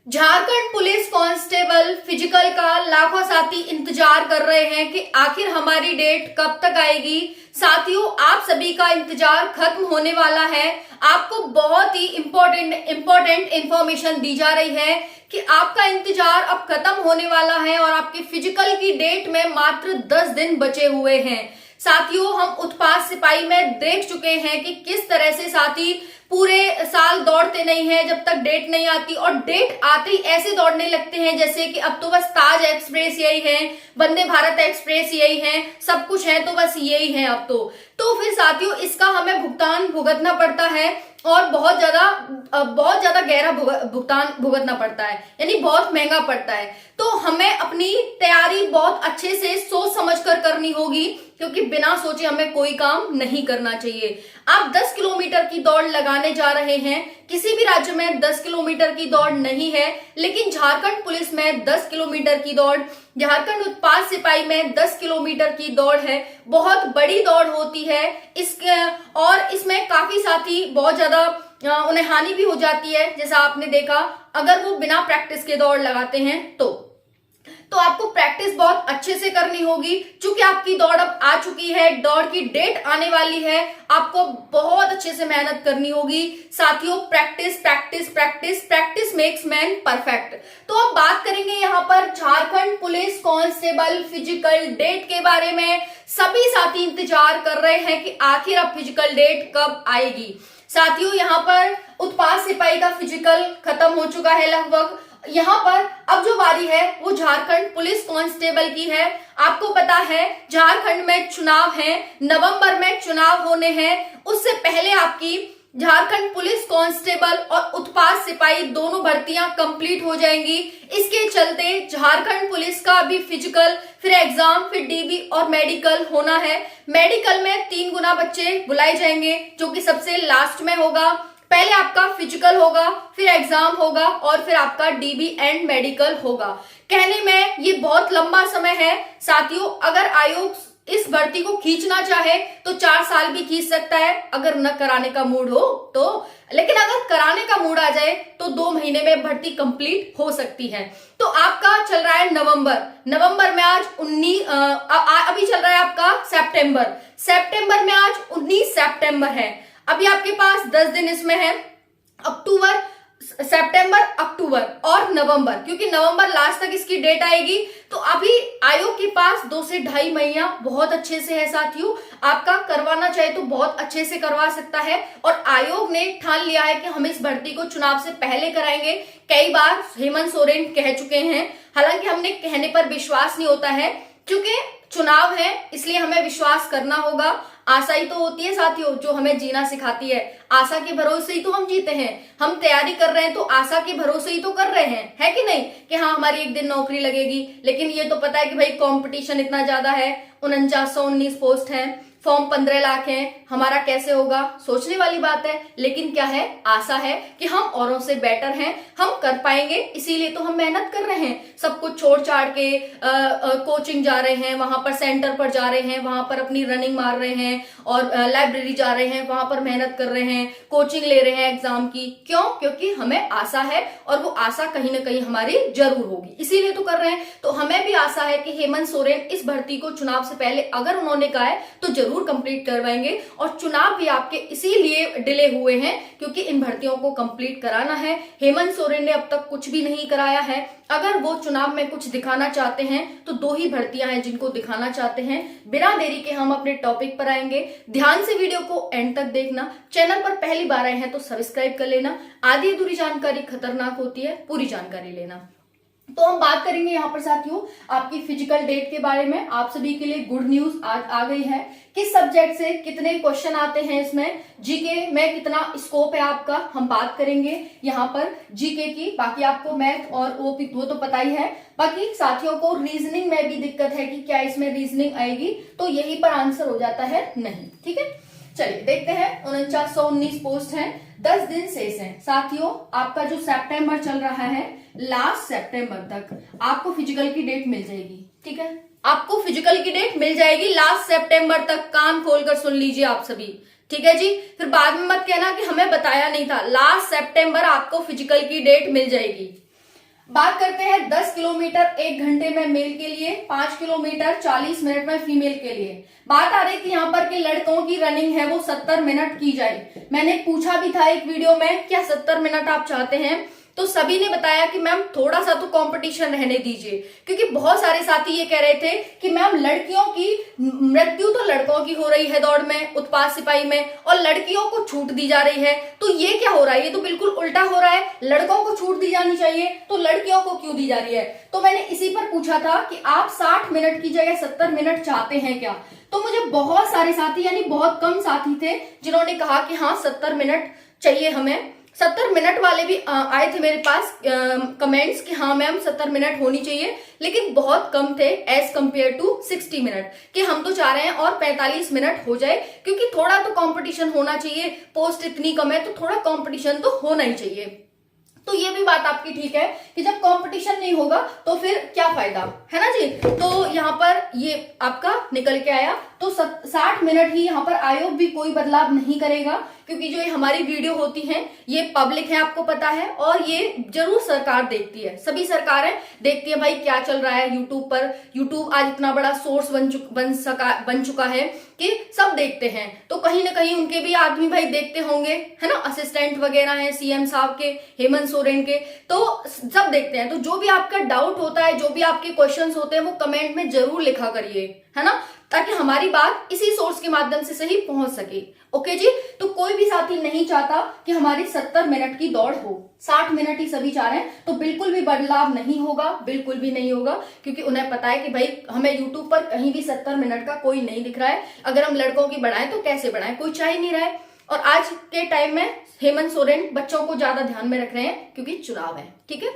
Jharkhand police constable physical का लाखों साथी इंतजार कर रहे हैं कि आखिर हमारी डेट कब तक आएगी। साथियों, आप सभी का इंतजार खत्म होने वाला है। आपको बहुत ही इंपॉर्टेंट इंफॉर्मेशन दी जा रही है कि आपका इंतजार अब खत्म होने वाला है और आपके फिजिकल की डेट में मात्र 10 दिन बचे हुए हैं। साथियों, हम उत्पाद सिपाही में देख चुके हैं कि किस तरह से साथी पूरे साल दौड़ते नहीं हैं जब तक डेट नहीं आती, और डेट आते ही ऐसे दौड़ने लगते हैं जैसे कि अब तो बस ताज एक्सप्रेस यही है, वंदे भारत एक्सप्रेस यही है, सब कुछ है तो बस यही है अब तो फिर साथियों इसका हमें भुगतान भुगतना पड़ता है और बहुत ज्यादा गहरा भुगतान भुगतना पड़ता है, यानी बहुत महंगा पड़ता है। तो हमें अपनी तैयारी बहुत अच्छे से सोच समझ कर करनी होगी, क्योंकि बिना सोचे हमें कोई काम नहीं करना चाहिए। आप 10 किलोमीटर की दौड़ लगाने जा रहे हैं। किसी भी राज्य में 10 किलोमीटर की दौड़ नहीं है, लेकिन झारखंड पुलिस में 10 किलोमीटर की दौड़, झारखंड उत्पाद सिपाही में 10 किलोमीटर की दौड़ है। बहुत बड़ी दौड़ होती है और इसमें काफी साथी बहुत ज्यादा उन्हें हानि भी हो जाती है, जैसा आपने देखा अगर वो बिना प्रैक्टिस के दौड़ लगाते हैं तो आपको प्रैक्टिस बहुत अच्छे से करनी होगी। चूंकि आपकी दौड़ अब आ चुकी है, दौड़ की डेट आने वाली है, आपको बहुत अच्छे से मेहनत करनी होगी। साथियों, practice practice practice practice makes man perfect. तो अब बात करेंगे यहाँ पर Jharkhand police constable physical date के बारे में। सभी साथी इंतजार कर रहे हैं कि आखिर अब फिजिकल डेट कब आएगी। साथियों, यहाँ पर उत्पाद सिपाही का फिजिकल खत्म हो चुका है लगभग। यहाँ पर अब जो बारी है वो झारखंड पुलिस कांस्टेबल की है। आपको पता है झारखंड में चुनाव है, नवंबर में चुनाव होने हैं। उससे पहले आपकी झारखंड पुलिस कांस्टेबल और उत्पाद सिपाही दोनों भर्तियां कंप्लीट हो जाएंगी। इसके चलते झारखंड पुलिस का भी फिजिकल, फिर एग्जाम, फिर डीबी और मेडिकल होना है। मेडिकल में 3 गुना बच्चे बुलाए जाएंगे, जो कि सबसे लास्ट में होगा। पहले आपका फिजिकल होगा, फिर एग्जाम होगा और फिर आपका डीबी एंड मेडिकल होगा। कहने में ये बहुत लंबा समय है। साथियों, अगर आयोग इस भर्ती को खींचना चाहे तो 4 साल भी खींच सकता है, अगर न कराने का मूड हो तो। लेकिन अगर कराने का मूड आ जाए तो 2 महीने में भर्ती कंप्लीट हो सकती है। तो आपका चल रहा है नवंबर में आज 19, अभी चल रहा है आपका सितंबर में आज 19 सितंबर है। अभी आपके पास 10 दिन इसमें है, सितंबर, अक्टूबर और नवंबर, क्योंकि नवंबर लास्ट तक इसकी डेट आएगी। तो अभी आयोग के पास 2 से 2.5 महीना बहुत अच्छे से है। साथियों, आपका करवाना चाहे तो बहुत अच्छे से करवा सकता है, और आयोग ने ठान लिया है कि हम इस भर्ती को चुनाव से पहले कराएंगे। कई बार हेमंत सोरेन कह चुके हैं, हालांकि हमने कहने पर विश्वास नहीं होता है, क्योंकि चुनाव है इसलिए हमें विश्वास करना होगा। आशा ही तो होती है साथियों जो हमें जीना सिखाती है। आशा के भरोसे ही तो हम जीते हैं। हम तैयारी कर रहे हैं तो आशा के भरोसे ही तो कर रहे हैं, है कि नहीं, कि हाँ हमारी एक दिन नौकरी लगेगी। लेकिन ये तो पता है कि भाई कंपटीशन इतना ज्यादा है, 4919 पोस्ट हैं, फॉर्म 15 लाख हैं, हमारा कैसे होगा, सोचने वाली बात है। लेकिन क्या है, आशा है कि हम औरों से बेटर हैं, हम कर पाएंगे, इसीलिए तो हम मेहनत कर रहे हैं। सब कुछ छोड़ छाड़ के कोचिंग जा रहे हैं, वहां पर सेंटर पर जा रहे हैं, वहां पर अपनी रनिंग मार रहे हैं, और लाइब्रेरी जा रहे हैं, वहां पर मेहनत कर रहे हैं, कोचिंग ले रहे हैं एग्जाम की। क्यों? क्योंकि हमें आशा है और वो आशा कहीं ना कहीं हमारी जरूर होगी, इसीलिए तो कर रहे हैं। तो हमें भी आशा है कि हेमंत सोरेन इस भर्ती को चुनाव से पहले अगर उन्होंने कहा है तो जरूर कंप्लीट करवाएंगे। और चुनाव भी आपके इसीलिए डिले हुए हैं क्योंकि इन भर्तियों को कंप्लीट कराना है। हेमंत सोरेन ने अब तक कुछ भी नहीं कराया है। अगर वो चुनाव में कुछ दिखाना चाहते हैं तो 2 ही भर्तियां हैं जिनको दिखाना चाहते हैं। बिना देरी के हम अपने टॉपिक पर आएंगे। ध्यान से वीडियो को एंड तक देखना। चैनल पर पहली बार आए हैं तो सब्सक्राइब कर लेना। आधी अधूरी जानकारी खतरनाक होती है, पूरी जानकारी लेना। तो हम बात करेंगे यहाँ पर साथियों आपकी फिजिकल डेट के बारे में। आप सभी के लिए गुड न्यूज आ गई है। किस सब्जेक्ट से कितने क्वेश्चन आते हैं इसमें, जीके में कितना स्कोप है आपका, हम बात करेंगे यहाँ पर जीके की। बाकी आपको मैथ और ओपी वो तो पता ही है। बाकी साथियों को रीजनिंग में भी दिक्कत है कि क्या इसमें रीजनिंग आएगी, तो यहीं पर आंसर हो जाता है नहीं। ठीक है, चलिए देखते हैं। 4919 पोस्ट हैं, 10 दिन शेष हैं। साथियों, आपका जो सितंबर चल रहा है, लास्ट सितंबर तक आपको फिजिकल की डेट मिल जाएगी। ठीक है, आपको फिजिकल की डेट मिल जाएगी लास्ट सितंबर तक। कान खोलकर सुन लीजिए आप सभी। ठीक है जी, फिर बाद में मत कहना कि हमें बताया नहीं था। लास्ट सितंबर आपको फिजिकल की डेट मिल जाएगी। बात करते हैं 10 किलोमीटर 1 घंटे में मेल के लिए, 5 किलोमीटर 40 मिनट में फीमेल के लिए। बात आ रही थी यहाँ पर कि लड़कों की रनिंग है वो 70 मिनट की जाए। मैंने पूछा भी था एक वीडियो में, क्या 70 मिनट आप चाहते हैं? तो सभी ने बताया कि मैम थोड़ा सा तो कंपटीशन रहने दीजिए, क्योंकि बहुत सारे साथी ये कह रहे थे कि मैम लड़कियों की मृत्यु तो लड़कों की हो रही है दौड़ में, उत्पाद सिपाही में, और लड़कियों को छूट दी जा रही है। तो ये क्या हो रहा है? ये तो बिल्कुल उल्टा हो रहा है। लड़कों को छूट दी जानी चाहिए तो लड़कियों को क्यों दी जा रही है? तो मैंने इसी पर पूछा था कि आप 60 मिनट की जगह 70 मिनट चाहते हैं क्या? तो मुझे बहुत सारे साथी, यानी बहुत कम साथी थे जिन्होंने कहा कि हाँ 70 मिनट चाहिए हमें। 70 मिनट वाले भी आए थे मेरे पास कमेंट्स कि हाँ मैम 70 मिनट होनी चाहिए, लेकिन बहुत कम थे एज कंपेयर टू 60 मिनट, कि हम तो चाह रहे हैं और 45 मिनट हो जाए, क्योंकि थोड़ा तो कंपटीशन होना चाहिए। पोस्ट इतनी कम है तो थोड़ा कंपटीशन तो होना ही चाहिए। तो ये भी बात आपकी ठीक है कि जब कंपटीशन नहीं होगा तो फिर क्या फायदा, है ना जी। तो यहाँ पर ये आपका निकल के आया। तो 60 मिनट ही यहाँ पर आयोग भी कोई बदलाव नहीं करेगा, क्योंकि जो ये हमारी वीडियो होती हैं ये पब्लिक है, आपको पता है, और ये जरूर सरकार देखती है, सभी सरकारें देखती है भाई क्या चल रहा है यूट्यूब पर। यूट्यूब आज इतना बड़ा सोर्स बन चुका है कि सब देखते हैं। तो कहीं ना कहीं उनके भी आदमी भाई देखते होंगे, है ना, असिस्टेंट वगैरह हैं सीएम साहब के, हेमंत सोरेन के, तो सब देखते हैं। तो जो भी आपका डाउट होता है, जो भी आपके क्वेश्चंस होते हैं, वो कमेंट में जरूर लिखा करिए, है ना, ताकि हमारी बात इसी सोर्स के माध्यम से सही पहुंच सके। ओके जी। तो कोई भी साथी नहीं चाहता कि हमारी 70 मिनट की दौड़ हो, 60 मिनट ही सभी चाह रहे हैं। तो बिल्कुल भी बदलाव नहीं होगा, बिल्कुल भी नहीं होगा, क्योंकि उन्हें पता है कि भाई हमें यूट्यूब पर कहीं भी 70 मिनट का कोई नहीं दिख रहा है। अगर हम लड़कों की बढ़ाएं तो कैसे बढ़ाएं, कोई चाह ही नहीं रहा है। और आज के टाइम में हेमंत सोरेन बच्चों को ज्यादा ध्यान में रख रहे हैं क्योंकि चुनाव है। ठीक है,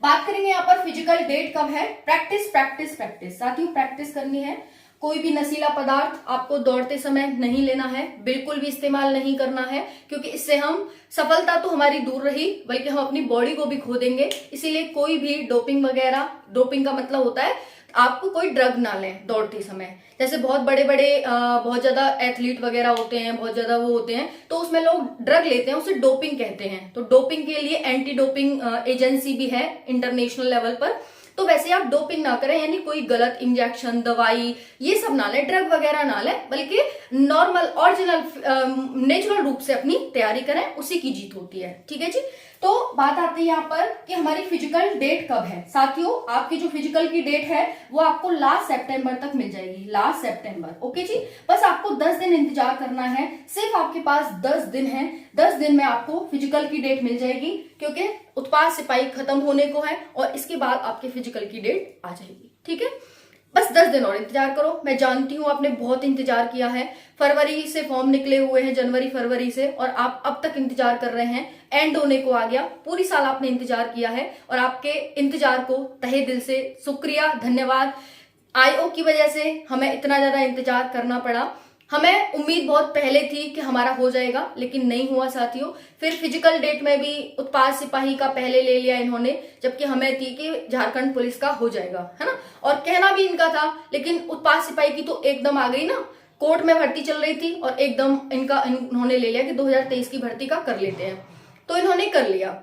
बात करेंगे यहाँ पर फिजिकल डेट कब है। प्रैक्टिस प्रैक्टिस प्रैक्टिस, साथियों प्रैक्टिस करनी है। कोई भी नशीला पदार्थ आपको दौड़ते समय नहीं लेना है, बिल्कुल भी इस्तेमाल नहीं करना है, क्योंकि इससे हम सफलता तो हमारी दूर रही बल्कि हम अपनी बॉडी को भी खो देंगे। इसीलिए कोई भी डोपिंग वगैरह, डोपिंग का मतलब होता है आपको कोई ड्रग ना लें दौड़ते समय। जैसे बहुत बड़े बड़े बहुत ज्यादा एथलीट वगैरह होते हैं, बहुत ज्यादा वो होते हैं, तो उसमें लोग ड्रग लेते हैं, उसे डोपिंग कहते हैं। तो डोपिंग के लिए एंटी डोपिंग एजेंसी भी है इंटरनेशनल लेवल पर। तो वैसे आप डोपिंग ना करें, यानी कोई गलत इंजेक्शन, दवाई, ये सब ना लें, ड्रग वगैरह ना लें, बल्कि नॉर्मल ओरिजिनल नेचुरल रूप से अपनी तैयारी करें, उसी की जीत होती है। ठीक है जी। तो बात आती है यहाँ पर कि हमारी फिजिकल डेट कब है। साथियों आपकी जो फिजिकल की डेट है वो आपको लास्ट सितंबर तक मिल जाएगी, लास्ट सितंबर। ओके जी, बस आपको 10 दिन इंतजार करना है, सिर्फ आपके पास 10 दिन है। 10 दिन में आपको फिजिकल की डेट मिल जाएगी, क्योंकि उत्पाद सिपाही खत्म होने को है और इसके बाद आपके फिजिकल की डेट आ जाएगी। ठीक है, बस 10 दिन और इंतजार करो। मैं जानती हूँ आपने बहुत इंतजार किया है, फरवरी से फॉर्म निकले हुए हैं, जनवरी फरवरी से, और आप अब तक इंतजार कर रहे हैं। एंड होने को आ गया, पूरी साल आपने इंतजार किया है, और आपके इंतजार को तहे दिल से शुक्रिया, धन्यवाद। आईओ की वजह से हमें इतना ज्यादा इंतजार करना पड़ा। हमें उम्मीद बहुत पहले थी कि हमारा हो जाएगा, लेकिन नहीं हुआ साथियों। फिर फिजिकल डेट में भी उत्पाद सिपाही का पहले ले लिया इन्होंने, जबकि हमें थी कि झारखंड पुलिस का हो जाएगा, है ना, और कहना भी इनका था। लेकिन उत्पाद सिपाही की तो एकदम आ गई ना, कोर्ट में भर्ती चल रही थी और एकदम इन्होंने ले लिया कि 2023 की भर्ती का कर लेते हैं, तो इन्होंने कर लिया।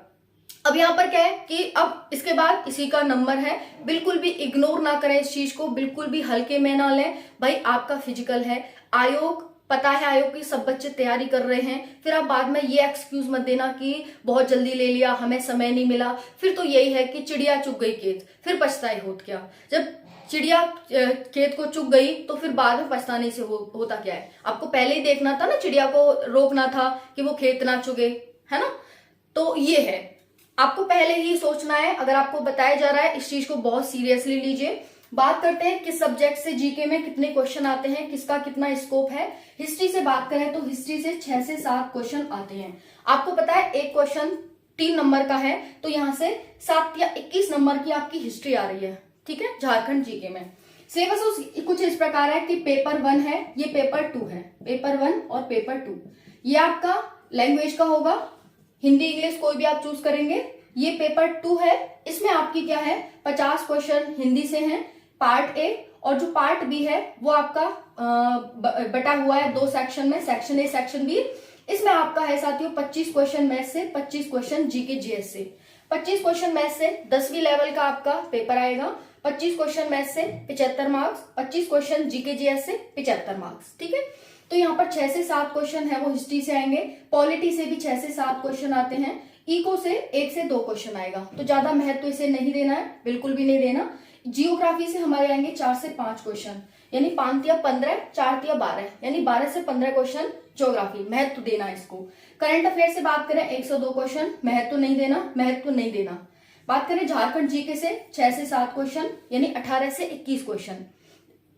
अब यहाँ पर क्या है कि अब इसके बाद इसी का नंबर है, बिल्कुल भी इग्नोर ना करें इस चीज को, बिल्कुल भी हल्के में ना लें। भाई आपका फिजिकल है, आयोग पता है, आयोग की सब बच्चे तैयारी कर रहे हैं, फिर आप बाद में ये एक्सक्यूज मत देना कि बहुत जल्दी ले लिया, हमें समय नहीं मिला। फिर तो यही है कि चिड़िया चुग गई खेत, फिर पछताए होत क्या। जब चिड़िया खेत को चुग गई तो फिर बाद में पछताने से होता क्या है। आपको पहले ही देखना था ना, चिड़िया को रोकना था कि वो खेत ना चुगे, है ना। तो ये है, आपको पहले ही सोचना है। अगर आपको बताया जा रहा है इस चीज को बहुत सीरियसली लीजिए। बात करते हैं किस सब्जेक्ट से जीके में कितने क्वेश्चन आते हैं, किसका कितना स्कोप है। हिस्ट्री से बात करें तो हिस्ट्री से 6 से 7 क्वेश्चन आते हैं। आपको पता है एक क्वेश्चन 3 नंबर का है, तो यहाँ से 7 या 21 नंबर की आपकी हिस्ट्री आ रही है। ठीक है, झारखंड जीके में सिलेबस कुछ इस प्रकार है कि पेपर 1 है, ये पेपर 2 है, पेपर 1 और पेपर 2 ये आपका लैंग्वेज का होगा, हिंदी इंग्लिश कोई भी आप चूज करेंगे। ये पेपर 2 है, इसमें आपकी क्या है 50 क्वेश्चन हिंदी से हैं, पार्ट ए, और जो पार्ट बी है वो आपका बटा हुआ है 2 सेक्शन में, सेक्शन ए सेक्शन बी। इसमें आपका है साथियों 25 क्वेश्चन मैथ से, 25 क्वेश्चन जीके जीएस से। 25 क्वेश्चन मैथ से 10वीं लेवल का आपका पेपर आएगा। 25 क्वेश्चन मैथ से 75 मार्क्स, 25 क्वेश्चन जीके जीएस से 75 मार्क्स। ठीक है, तो यहाँ पर 6 से 7 क्वेश्चन है वो हिस्ट्री से आएंगे, पॉलिटी से भी 6 से 7 क्वेश्चन आते हैं, इको से 1 से 2 क्वेश्चन आएगा। तो ज्यादा महत्व इसे नहीं देना है, बिल्कुल भी नहीं देना। जियोग्राफी से हमारे आएंगे 4 से 5 क्वेश्चन, यानी 5 या 15, 4 या 12, यानी 12 से 15 क्वेश्चन ज्योग्राफी, महत्व देना इसको। करंट अफेयर से बात करें 102 क्वेश्चन, महत्व नहीं देना, महत्व नहीं देना। बात करें झारखंड जीके से 6 से 7 क्वेश्चन, यानी 18 से 21 क्वेश्चन,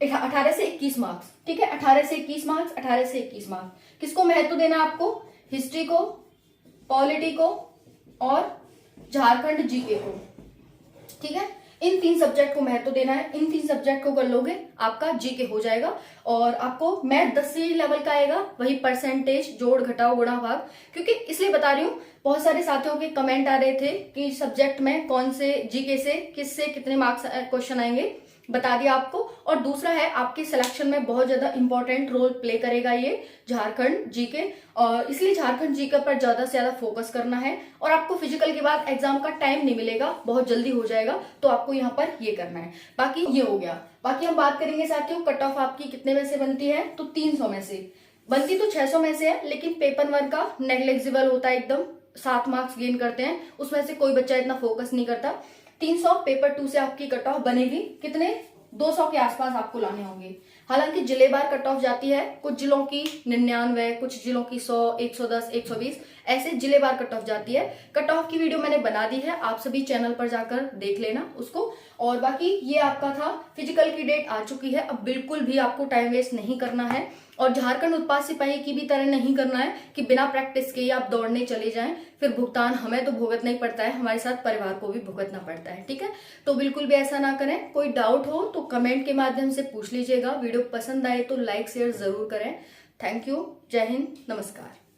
18 से 21 मार्क्स। ठीक है, 18 से 21 मार्क्स, 18 से 21 मार्क्स। किसको महत्व देना आपको? हिस्ट्री को, पॉलिटी को और झारखंड जीके को। ठीक है, इन 3 सब्जेक्ट को महत्व देना है। इन 3 सब्जेक्ट को कर लोगे आपका जीके हो जाएगा। और आपको मैथ 10वीं लेवल का आएगा, वही परसेंटेज, जोड़ घटाओ गुणा भाग। क्योंकि इसलिए बता रही हूँ, बहुत सारे साथियों के कमेंट आ रहे थे कि सब्जेक्ट में कौन से जीके से किससे कितने मार्क्स क्वेश्चन आएंगे, बता दिया आपको। और दूसरा है, आपके सिलेक्शन में बहुत ज्यादा इंपॉर्टेंट रोल प्ले करेगा ये झारखंड जीके, और इसलिए झारखंड जीके पर ज्यादा से ज्यादा फोकस करना है। और आपको फिजिकल के बाद एग्जाम का टाइम नहीं मिलेगा, बहुत जल्दी हो जाएगा, तो आपको यहाँ पर ये करना है। बाकी ये हो गया। बाकी हम बात करेंगे साथियों, कट ऑफ आपकी कितने में से बनती है? तो 300 में से बनती, तो 600 में से है, लेकिन पेपर 1 का नेग्लेजिबल होता है एकदम, 7 मार्क्स गेन करते हैं, उसमें से कोई बच्चा इतना फोकस नहीं करता। 300 पेपर 2 से आपकी कट ऑफ बनेगी। कितने? 200 के आसपास आपको लाने होंगे। हालांकि जिलेवार कट ऑफ जाती है, कुछ जिलों की 99, कुछ जिलों की 100, 110, 120, ऐसे जिलेवार कट ऑफ जाती है। कट ऑफ की वीडियो मैंने बना दी है, आप सभी चैनल पर जाकर देख लेना उसको। और बाकी ये आपका था, फिजिकल की डेट आ चुकी है, अब बिल्कुल भी आपको टाइम वेस्ट नहीं करना है। और झारखंड उत्पाद सिपाही की भी तरह नहीं करना है कि बिना प्रैक्टिस के आप दौड़ने चले जाएं, फिर भुगतान हमें तो भुगतना ही पड़ता है, हमारे साथ परिवार को भी भुगतना पड़ता है। ठीक है, तो बिल्कुल भी ऐसा ना करें। कोई डाउट हो तो कमेंट के माध्यम से पूछ लीजिएगा। वीडियो पसंद आए तो लाइक शेयर जरूर करें। थैंक यू, जय हिंद, नमस्कार।